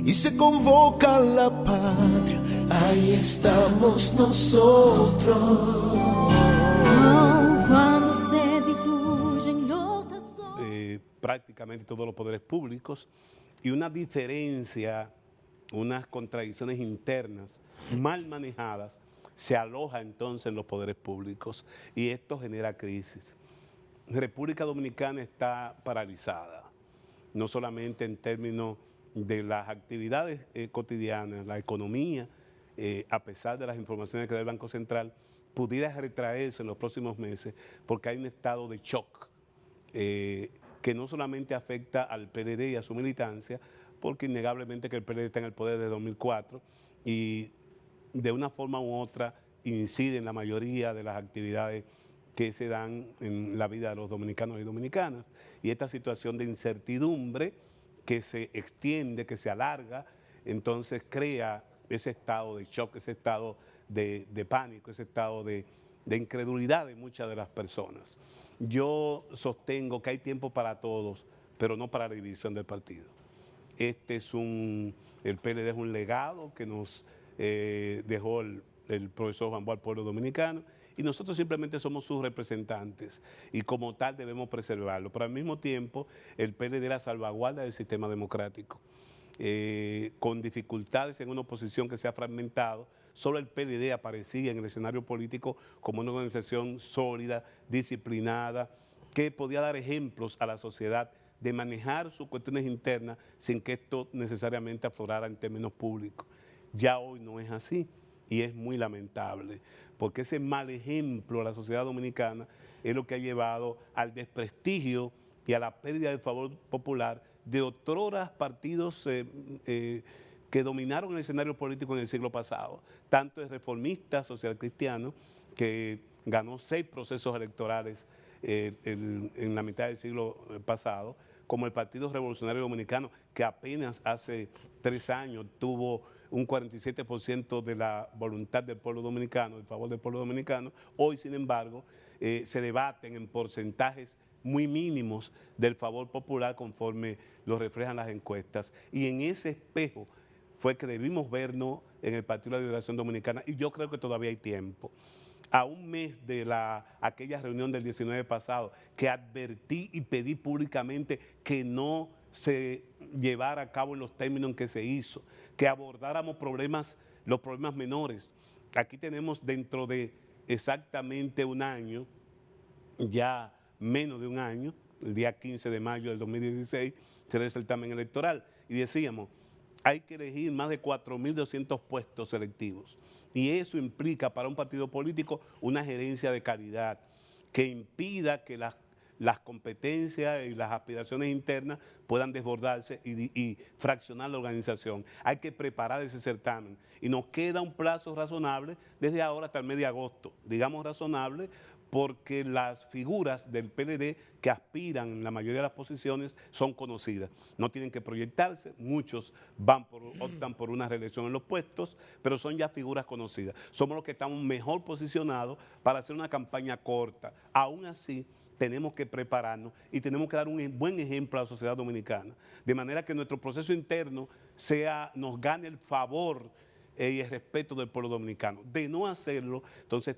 y se convoca a la patria. Ahí estamos nosotros. Cuando se diluyen los azotes. Prácticamente todos los poderes públicos, y una diferencia, unas contradicciones internas mal manejadas, se aloja entonces en los poderes públicos y esto genera crisis. República Dominicana está paralizada, no solamente en términos de las actividades cotidianas, la economía, a pesar de las informaciones que da el Banco Central, pudiera retraerse en los próximos meses porque hay un estado de shock que no solamente afecta al PLD y a su militancia, porque innegablemente que el PLD está en el poder desde 2004 y de una forma u otra incide en la mayoría de las actividades que se dan en la vida de los dominicanos y dominicanas. Y esta situación de incertidumbre que se extiende, que se alarga, entonces crea ese estado de shock, ese estado de pánico, ese estado de incredulidad de muchas de las personas. Yo sostengo que hay tiempo para todos, pero no para la división del partido. El PLD es un legado que nos dejó el profesor Juan Bosch al pueblo dominicano y nosotros simplemente somos sus representantes y como tal debemos preservarlo. Pero al mismo tiempo el PLD es la salvaguarda del sistema democrático. Con dificultades en una oposición que se ha fragmentado, solo el PLD aparecía en el escenario político como una organización sólida, disciplinada, que podía dar ejemplos a la sociedad de manejar sus cuestiones internas sin que esto necesariamente aflorara en términos públicos. Ya hoy no es así y es muy lamentable, porque ese mal ejemplo a la sociedad dominicana es lo que ha llevado al desprestigio y a la pérdida del favor popular de otrora partidos que dominaron el escenario político en el siglo pasado, tanto el reformista social cristiano, que ganó 6 procesos electorales en la mitad del siglo pasado, como el Partido Revolucionario Dominicano, que apenas hace 3 años tuvo un 47% de la voluntad del pueblo dominicano, del favor del pueblo dominicano. Hoy, sin embargo, se debaten en porcentajes muy mínimos del favor popular conforme lo reflejan las encuestas. Y en ese espejo fue que debimos vernos en el Partido de la Liberación Dominicana y yo creo que todavía hay tiempo. A un mes de aquella reunión del 19 pasado, que advertí y pedí públicamente que no se llevara a cabo en los términos en que se hizo, que abordáramos los problemas menores. Aquí tenemos dentro de exactamente un año, ya menos de un año, el día 15 de mayo del 2016, será el certamen electoral, y decíamos, hay que elegir más de 4.200 puestos selectivos. Y eso implica para un partido político una gerencia de calidad que impida que las competencias y las aspiraciones internas puedan desbordarse y fraccionar la organización. Hay que preparar ese certamen y nos queda un plazo razonable desde ahora hasta el mes de agosto, digamos razonable, porque las figuras del PLD que aspiran en la mayoría de las posiciones son conocidas. No tienen que proyectarse, muchos optan por una reelección en los puestos, pero son ya figuras conocidas. Somos los que estamos mejor posicionados para hacer una campaña corta. Aún así, tenemos que prepararnos y tenemos que dar un buen ejemplo a la sociedad dominicana, de manera que nuestro proceso interno nos gane el favor y el respeto del pueblo dominicano. De no hacerlo, entonces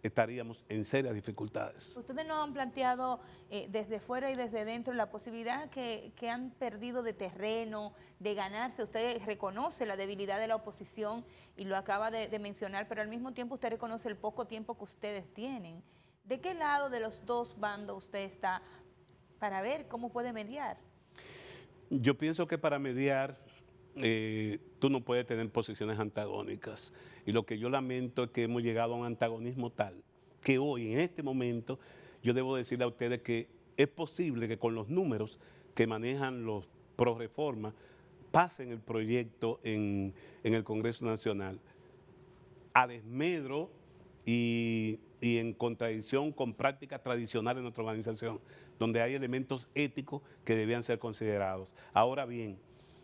estaríamos en serias dificultades. Ustedes no han planteado desde fuera y desde dentro la posibilidad que han perdido de terreno, de ganarse. Usted reconoce la debilidad de la oposición y lo acaba de mencionar, pero al mismo tiempo usted reconoce el poco tiempo que ustedes tienen. ¿De qué lado de los dos bandos usted está para ver cómo puede mediar? Yo pienso que para mediar tú no puedes tener posiciones antagónicas. Y lo que yo lamento es que hemos llegado a un antagonismo tal que hoy, en este momento, yo debo decirle a ustedes que es posible que con los números que manejan los pro reforma pasen el proyecto en el Congreso Nacional a desmedro y en contradicción con prácticas tradicionales de nuestra organización, donde hay elementos éticos que debían ser considerados. Ahora bien,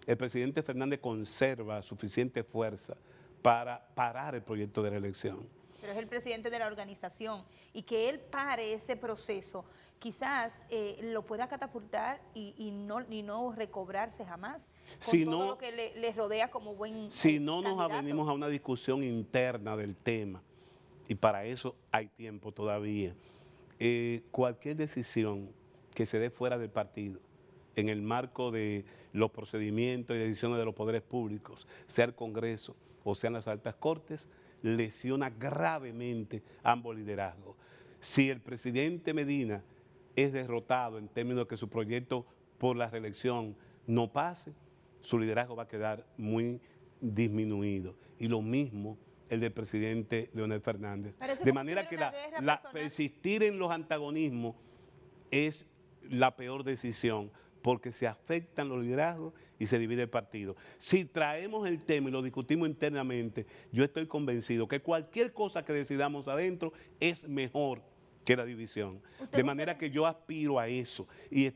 el presidente Fernández conserva suficiente fuerza para parar el proyecto de reelección. Pero es el presidente de la organización y que él pare ese proceso, quizás lo pueda catapultar y no recobrarse jamás con Si todo no, lo que le rodea como buen si no nos candidato. avenimos a una discusión interna del tema, y para eso hay tiempo todavía, cualquier decisión que se dé fuera del partido, en el marco de los procedimientos y decisiones de los poderes públicos, sea el Congreso o sean las altas cortes, lesiona gravemente ambos liderazgos. Si el presidente Medina es derrotado en términos de que su proyecto por la reelección no pase, su liderazgo va a quedar muy disminuido. Y lo mismo el del presidente Leonel Fernández. Parece De como si manera hubiera que una guerra personal. persistir en los antagonismos es la peor decisión, porque se afectan los liderazgos y se divide el partido. Si traemos el tema y lo discutimos internamente, yo estoy convencido que cualquier cosa que decidamos adentro es mejor que la división. De manera que yo aspiro a eso y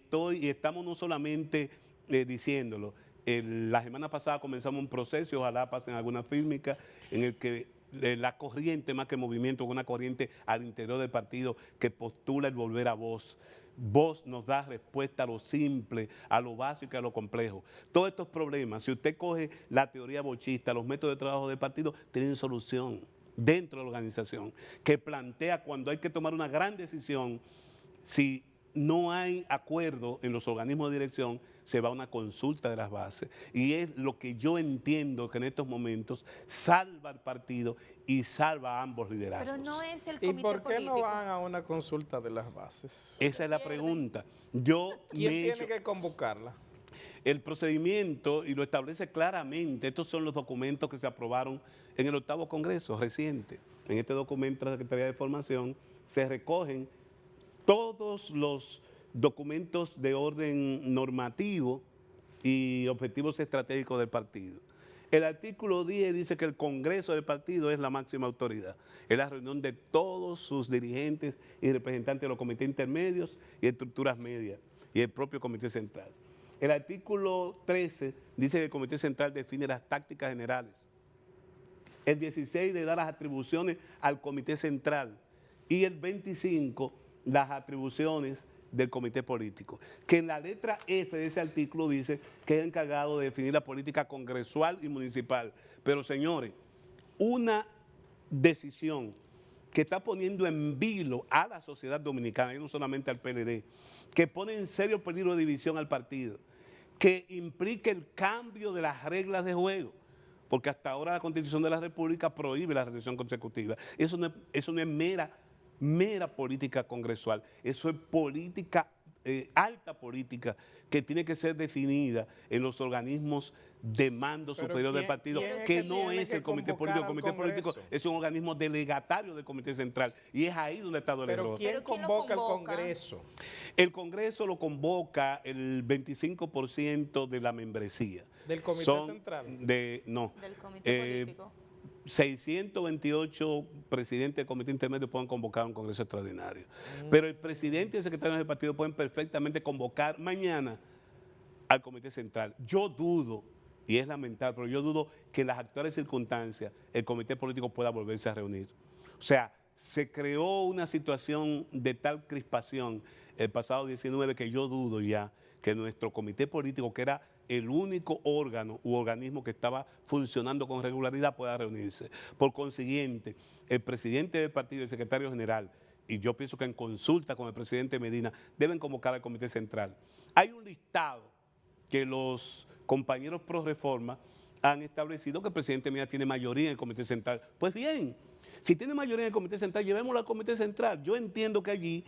estamos no solamente diciéndolo. La semana pasada comenzamos un proceso y ojalá pasen alguna fílmica en el que la corriente más que movimiento, una corriente al interior del partido que postula el volver a voz. Voz nos da respuesta a lo simple, a lo básico y a lo complejo. Todos estos problemas, si usted coge la teoría bochista, los métodos de trabajo del partido, tienen solución dentro de la organización, que plantea cuando hay que tomar una gran decisión, si no hay acuerdo en los organismos de dirección, se va a una consulta de las bases. Y es lo que yo entiendo que en estos momentos salva al partido y salva a ambos liderazgos. Pero no es el ¿Y comité por qué político. no van a una consulta de las bases? Esa es la pregunta. Yo ¿Quién me he tiene hecho- que convocarla? El procedimiento, y lo establece claramente, estos son los documentos que se aprobaron en el 8º Congreso reciente. En este documento de la Secretaría de Formación se recogen todos los documentos de orden normativo y objetivos estratégicos del partido. El artículo 10 dice que el Congreso del partido es la máxima autoridad. Es la reunión de todos sus dirigentes y representantes de los comités intermedios y estructuras medias y el propio Comité Central. El artículo 13 dice que el Comité Central define las tácticas generales. El 16 le da las atribuciones al Comité Central y el 25 las atribuciones del Comité Político, que en la letra F de ese artículo dice que es encargado de definir la política congresual y municipal. Pero señores, una decisión que está poniendo en vilo a la sociedad dominicana, y no solamente al PLD, que pone en serio peligro de división al partido, que implique el cambio de las reglas de juego, porque hasta ahora la Constitución de la República prohíbe la reelección consecutiva. Eso no es mera política congresual, eso es política, alta política, que tiene que ser definida en los organismos de mando Pero superior del partido, ¿quién es que que no tiene es que el Comité convocar Político. El al Comité Político Congreso? es un organismo delegatario del Comité Central, y es ahí donde está el Pero error. ¿quién ¿Pero quién lo convoca al convoca? Congreso? El Congreso lo convoca el 25% de la membresía. ¿Del Comité Son Central? No. Del comité político. 628 presidentes del comité intermedio pueden convocar un congreso extraordinario. Pero el presidente y el secretario del partido pueden perfectamente convocar mañana al comité central. Yo dudo, y es lamentable, pero yo dudo que en las actuales circunstancias el comité político pueda volverse a reunir. O sea, se creó una situación de tal crispación el pasado 19 que yo dudo ya que nuestro comité político, que era el único órgano u organismo que estaba funcionando con regularidad, pueda reunirse. Por consiguiente, el presidente del partido y el secretario general, y yo pienso que en consulta con el presidente Medina, deben convocar al comité central. Hay un listado que los compañeros pro reforma han establecido, que el presidente Medina tiene mayoría en el comité central. Pues bien, si tiene mayoría en el comité central, llevémoslo al comité central. Yo entiendo que allí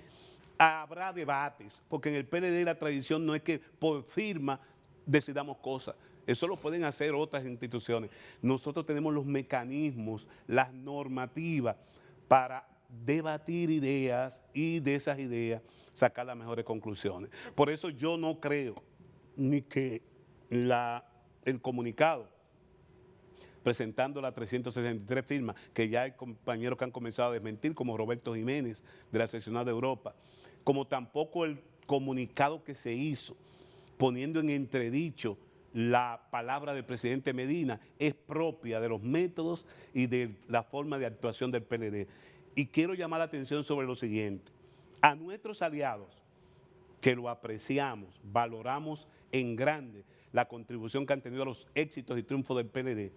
habrá debates, porque en el PLD la tradición no es que por firma decidamos cosas. Eso lo pueden hacer otras instituciones. Nosotros tenemos los mecanismos, las normativas para debatir ideas y de esas ideas sacar las mejores conclusiones. Por eso yo no creo ni que el comunicado presentando las 363 firmas, que ya hay compañeros que han comenzado a desmentir, como Roberto Jiménez, de la seccional de Europa, como tampoco el comunicado que se hizo, poniendo en entredicho la palabra del presidente Medina es propia de los métodos y de la forma de actuación del PLD. Y quiero llamar la atención sobre lo siguiente. A nuestros aliados, que lo apreciamos, valoramos en grande la contribución que han tenido a los éxitos y triunfos del PLD,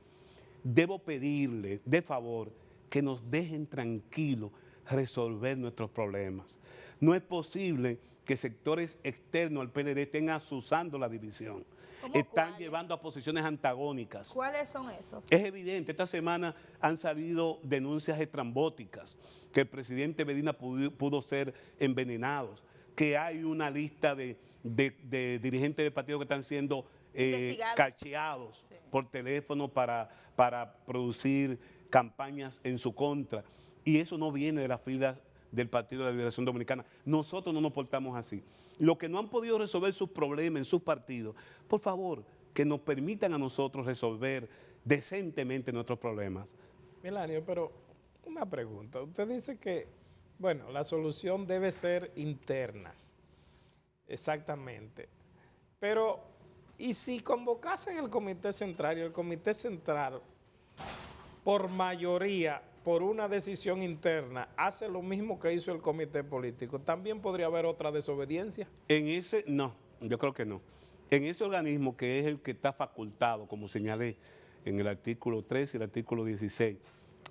debo pedirle de favor que nos dejen tranquilos resolver nuestros problemas. No es posible que sectores externos al PLD estén azuzando la división. Están cuáles? llevando a posiciones antagónicas. ¿Cuáles son esos? Es evidente, esta semana han salido denuncias estrambóticas, que el presidente Medina pudo ser envenenado, que hay una lista de dirigentes del partido que están siendo cacheados Sí. por teléfono para producir campañas en su contra. Y eso no viene de las filas del Partido de la Liberación Dominicana. Nosotros no nos portamos así. Los que no han podido resolver sus problemas en sus partidos, por favor, que nos permitan a nosotros resolver decentemente nuestros problemas. Milanio, pero una pregunta. Usted dice que, bueno, la solución debe ser interna. Exactamente. Pero, ¿y si convocasen el Comité Central y el Comité Central, por mayoría, por una decisión interna, hace lo mismo que hizo el Comité Político? ¿También podría haber otra desobediencia? En ese, no, yo creo que no. En ese organismo que es el que está facultado, como señalé en el artículo 13 y el artículo 16,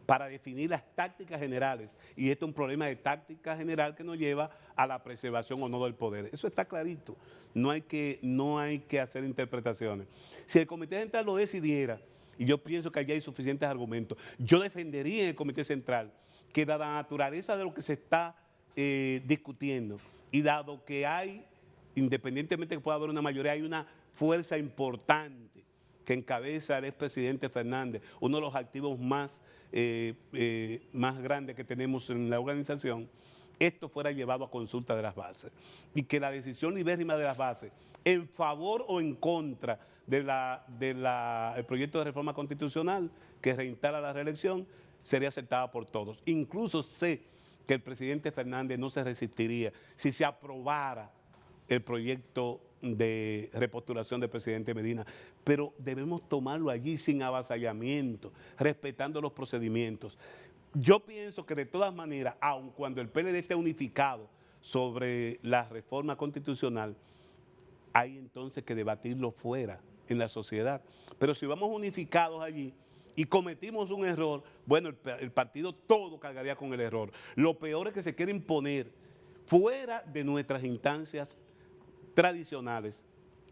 para definir las tácticas generales, y esto es un problema de táctica general que nos lleva a la preservación o no del poder. Eso está clarito, no hay que hacer interpretaciones. Si el Comité Central lo decidiera, y yo pienso que allí hay suficientes argumentos, yo defendería en el Comité Central que dada la naturaleza de lo que se está discutiendo, y dado que hay, independientemente de que pueda haber una mayoría, hay una fuerza importante que encabeza el expresidente Fernández, uno de los activos más grandes que tenemos en la organización, esto fuera llevado a consulta de las bases y que la decisión libérrima de las bases en favor o en contra del proyecto de reforma constitucional que reinstala la reelección sería aceptada por todos. Incluso sé que el presidente Fernández no se resistiría si se aprobara el proyecto de repostulación del presidente Medina, pero debemos tomarlo allí sin avasallamiento, respetando los procedimientos. Yo pienso que de todas maneras, aun cuando el PLD esté unificado sobre la reforma constitucional, hay entonces que debatirlo fuera, en la sociedad. Pero si vamos unificados allí y cometimos un error, bueno, el partido todo cargaría con el error. Lo peor es que se quiere imponer fuera de nuestras instancias tradicionales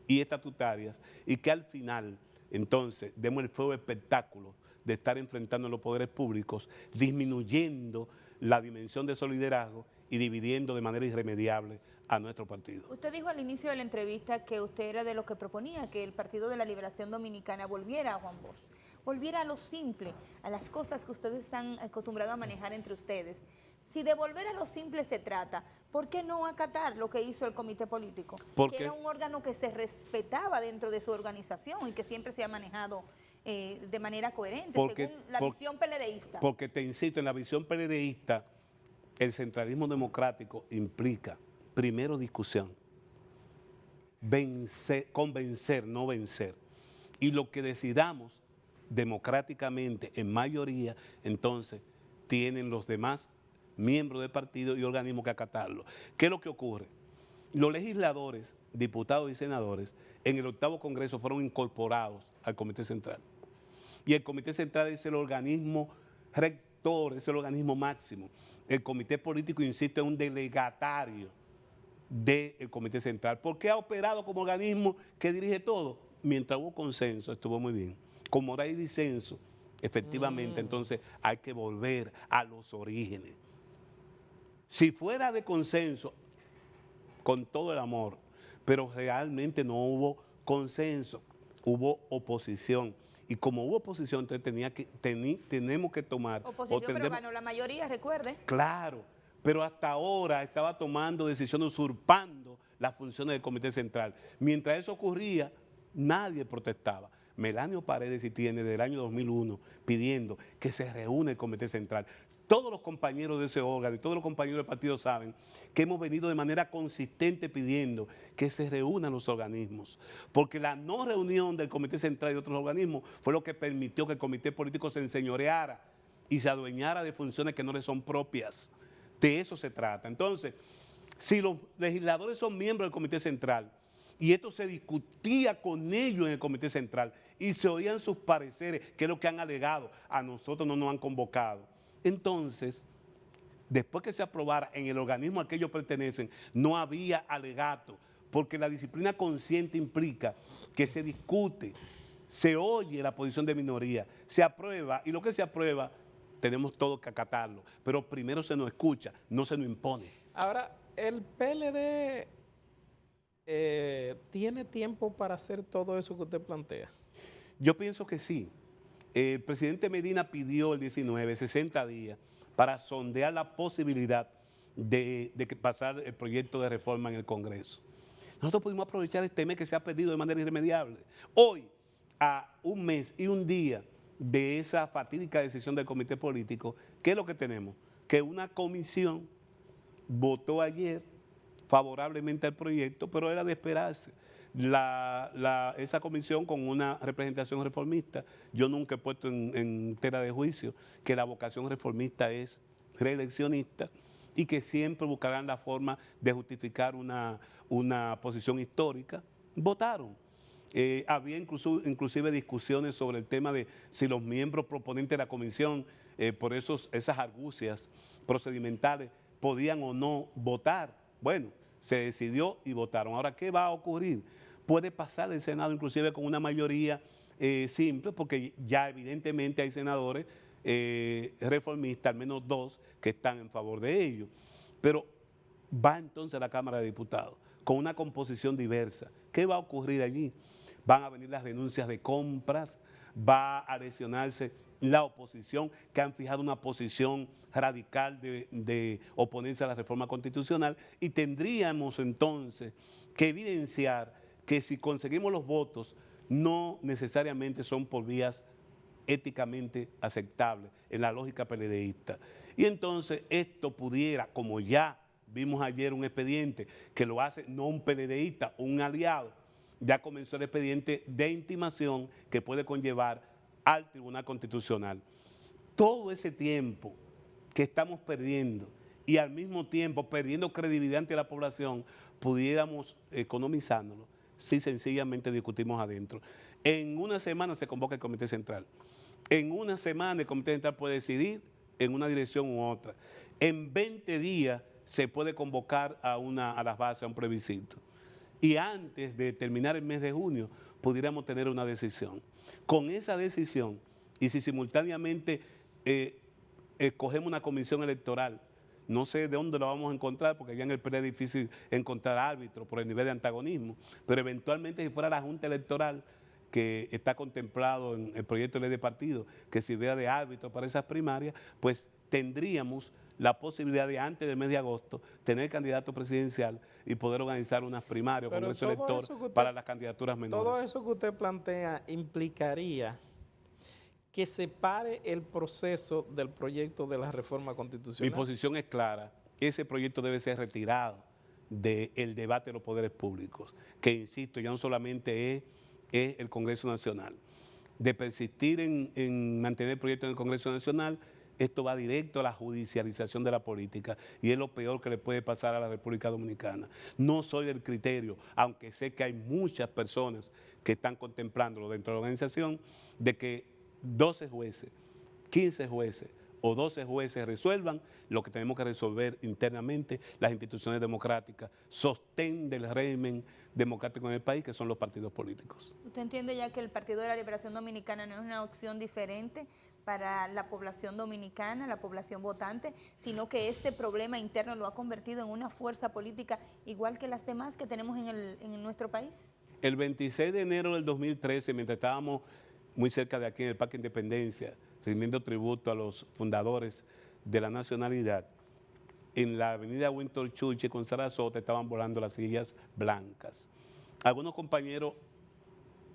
y estatutarias y que al final, entonces, demos el feo espectáculo de estar enfrentando los poderes públicos, disminuyendo la dimensión de su liderazgo y dividiendo de manera irremediable a nuestro partido. Usted dijo al inicio de la entrevista que usted era de los que proponía que el Partido de la Liberación Dominicana volviera a Juan Bosch, volviera a lo simple, a las cosas que ustedes están acostumbrados a manejar entre ustedes. Si de volver a lo simple se trata, ¿por qué no acatar lo que hizo el comité político? Que era un órgano que se respetaba dentro de su organización y que siempre se ha manejado de manera coherente, según la visión PLDista. Porque te insisto, en la visión PLDista, el centralismo democrático implica, primero, discusión, convencer, no vencer. Y lo que decidamos democráticamente en mayoría, entonces tienen los demás miembros del partido y organismos que acatarlo. ¿Qué es lo que ocurre? Los legisladores, diputados y senadores, en el 8º Congreso fueron incorporados al Comité Central. Y el Comité Central es el organismo rector, es el organismo máximo. El Comité Político, insisto, es un delegatario del Comité Central, porque ha operado como organismo que dirige todo. Mientras hubo consenso, estuvo muy bien. Como ahora hay disenso, efectivamente, entonces hay que volver a los orígenes. Si fuera de consenso, con todo el amor, pero realmente no hubo consenso, hubo oposición. Y como hubo oposición, entonces tenemos que tomar... Oposición, pero ganó la mayoría, recuerde. Claro, pero hasta ahora estaba tomando decisiones usurpando las funciones del Comité Central. Mientras eso ocurría, nadie protestaba. Melanio Paredes sí tiene desde el año 2001 pidiendo que se reúna el Comité Central. todos los compañeros de ese órgano y todos los compañeros del partido saben que hemos venido de manera consistente pidiendo que se reúnan los organismos, porque la no reunión del Comité Central y de otros organismos fue lo que permitió que el Comité Político se enseñoreara y se adueñara de funciones que no le son propias. De eso se trata. Entonces, si los legisladores son miembros del Comité Central y esto se discutía con ellos en el Comité Central y se oían sus pareceres, que es lo que han alegado, a nosotros no nos han convocado. Entonces, después que se aprobara en el organismo al que ellos pertenecen, no había alegato, porque la disciplina consciente implica que se discute, se oye la posición de minoría, se aprueba, y lo que se aprueba tenemos todos que acatarlo, pero primero se nos escucha, no se nos impone. Ahora, el PLD tiene tiempo para hacer todo eso que usted plantea. Yo pienso que sí. El presidente Medina pidió el 19, 60 días, para sondear la posibilidad de que pasar el proyecto de reforma en el Congreso. Nosotros pudimos aprovechar este mes que se ha perdido de manera irremediable. Hoy, a un mes y un día de esa fatídica decisión del Comité Político, ¿qué es lo que tenemos? Que una comisión votó ayer favorablemente al proyecto, pero era de esperarse. Esa comisión con una representación reformista, yo nunca he puesto en tela de juicio que la vocación reformista es reeleccionista y que siempre buscarán la forma de justificar una posición histórica. Votaron. Había inclusive discusiones sobre el tema de si los miembros proponentes de la comisión, por esas argucias procedimentales, podían o no votar. Bueno, se decidió y votaron. Ahora, ¿qué va a ocurrir? Puede pasar el Senado inclusive con una mayoría simple, porque ya evidentemente hay senadores reformistas, al menos 2, que están en favor de ello. Pero va entonces a la Cámara de Diputados con una composición diversa. ¿Qué va a ocurrir allí? Van a venir las renuncias de compras, va a lesionarse la oposición, que han fijado una posición radical de oponerse a la reforma constitucional, y tendríamos entonces que evidenciar que si conseguimos los votos, no necesariamente son por vías éticamente aceptables en la lógica PLDista. Y entonces esto pudiera, como ya vimos ayer un expediente que lo hace no un PLDista, un aliado, ya comenzó el expediente de intimación que puede conllevar al Tribunal Constitucional. Todo ese tiempo que estamos perdiendo y al mismo tiempo perdiendo credibilidad ante la población, pudiéramos economizándolo si sencillamente discutimos adentro. En una semana se convoca el Comité Central. En una semana el Comité Central puede decidir en una dirección u otra. En 20 días se puede convocar a las bases, a un plebiscito. Y antes de terminar el mes de junio pudiéramos tener una decisión. Con esa decisión, y si simultáneamente escogemos una comisión electoral, no sé de dónde lo vamos a encontrar, porque ya en el PLD es difícil encontrar árbitros por el nivel de antagonismo, pero eventualmente si fuera la Junta Electoral, que está contemplado en el proyecto de ley de partido, que sirviera de árbitro para esas primarias, pues tendríamos la posibilidad de antes del mes de agosto tener candidato presidencial y poder organizar unas primarias o congreso elector para las candidaturas menores. Todo eso que usted plantea implicaría que se pare el proceso del proyecto de la reforma constitucional. Mi posición es clara, ese proyecto debe ser retirado del debate de los poderes públicos, que insisto, ya no solamente es el Congreso Nacional. De persistir en mantener el proyecto en el Congreso Nacional, esto va directo a la judicialización de la política y es lo peor que le puede pasar a la República Dominicana. No soy del criterio, aunque sé que hay muchas personas que están contemplándolo dentro de la organización, de que 12 jueces, 15 jueces o 12 jueces resuelvan lo que tenemos que resolver internamente las instituciones democráticas, sostén del régimen democrático en el país, que son los partidos políticos. ¿Usted entiende ya que el Partido de la Liberación Dominicana no es una opción diferente para la población dominicana, la población votante, sino que este problema interno lo ha convertido en una fuerza política igual que las demás que tenemos en nuestro país? El 26 de enero del 2013, mientras estábamos muy cerca de aquí en el Parque Independencia, rindiendo tributo a los fundadores de la nacionalidad, en la avenida Winter Churchill con Sarasota estaban volando las sillas blancas. Algunos compañeros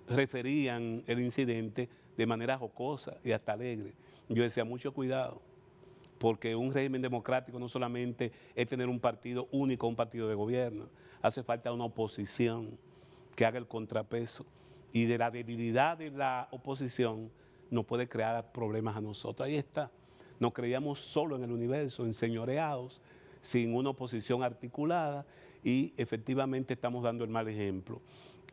referían el incidente de manera jocosa y hasta alegre. Yo decía, mucho cuidado, porque un régimen democrático no solamente es tener un partido único, un partido de gobierno, hace falta una oposición que haga el contrapeso, y de la debilidad de la oposición nos puede crear problemas a nosotros. Ahí está, nos creíamos solo en el universo, enseñoreados, sin una oposición articulada, y efectivamente estamos dando el mal ejemplo.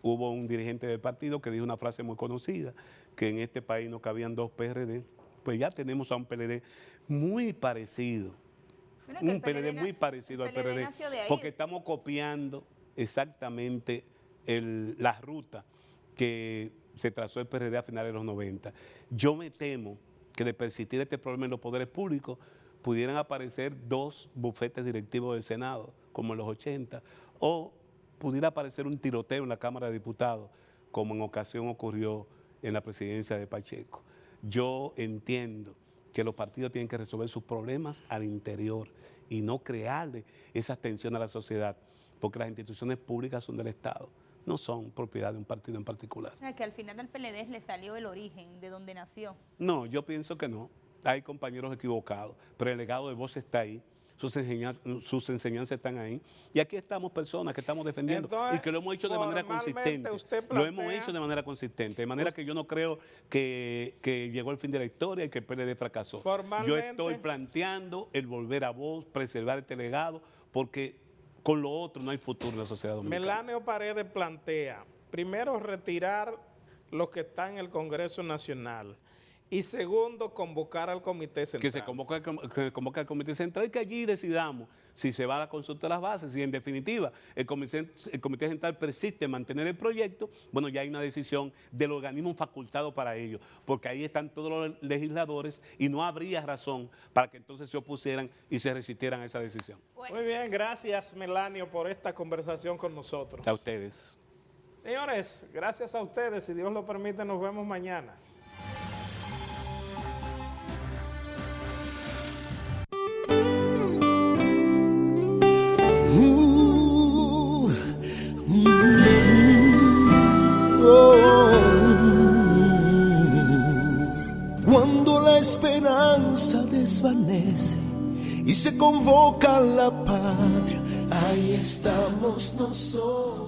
Hubo un dirigente del partido que dijo una frase muy conocida, que en este país no cabían dos PRD, pues ya tenemos a un PLD muy parecido, Bueno, que un PLD muy parecido al PRD, nació de ahí. porque estamos copiando exactamente la ruta que se trazó el PRD a finales de los 90. Yo me temo que de persistir este problema en los poderes públicos pudieran aparecer dos bufetes directivos del Senado, como en los 80, o pudiera aparecer un tiroteo en la Cámara de Diputados, como en ocasión ocurrió en la presidencia de Pacheco. Yo entiendo que los partidos tienen que resolver sus problemas al interior y no crearle esas tensiones a la sociedad, porque las instituciones públicas son del Estado, no son propiedad de un partido en particular. O sea, que al final al PLD le salió el origen de donde nació. No, yo pienso que no. Hay compañeros equivocados, pero el legado de Voz está ahí, sus enseñanzas están ahí, y aquí estamos personas que estamos defendiendo. Entonces, y que lo hemos hecho de manera consistente. Lo hemos hecho de manera consistente, de manera que yo no creo que llegó el fin de la historia y que el PLD fracasó. Yo estoy planteando el volver a Voz, preservar este legado, porque con lo otro no hay futuro en la sociedad dominicana. Melanio Paredes plantea, primero, retirar los que están en el Congreso Nacional, y segundo, convocar al Comité Central. Que se convoque al Comité Central y que allí decidamos si se va a la consulta de las bases, y en definitiva el Comité Central persiste en mantener el proyecto, bueno, ya hay una decisión del organismo facultado para ello, porque ahí están todos los legisladores y no habría razón para que entonces se opusieran y se resistieran a esa decisión. Muy bien, gracias Melanio por esta conversación con nosotros. A ustedes. Señores, gracias a ustedes, si Dios lo permite nos vemos mañana. Cuando la esperanza desvanece y se convoca a la patria, ahí estamos nosotros.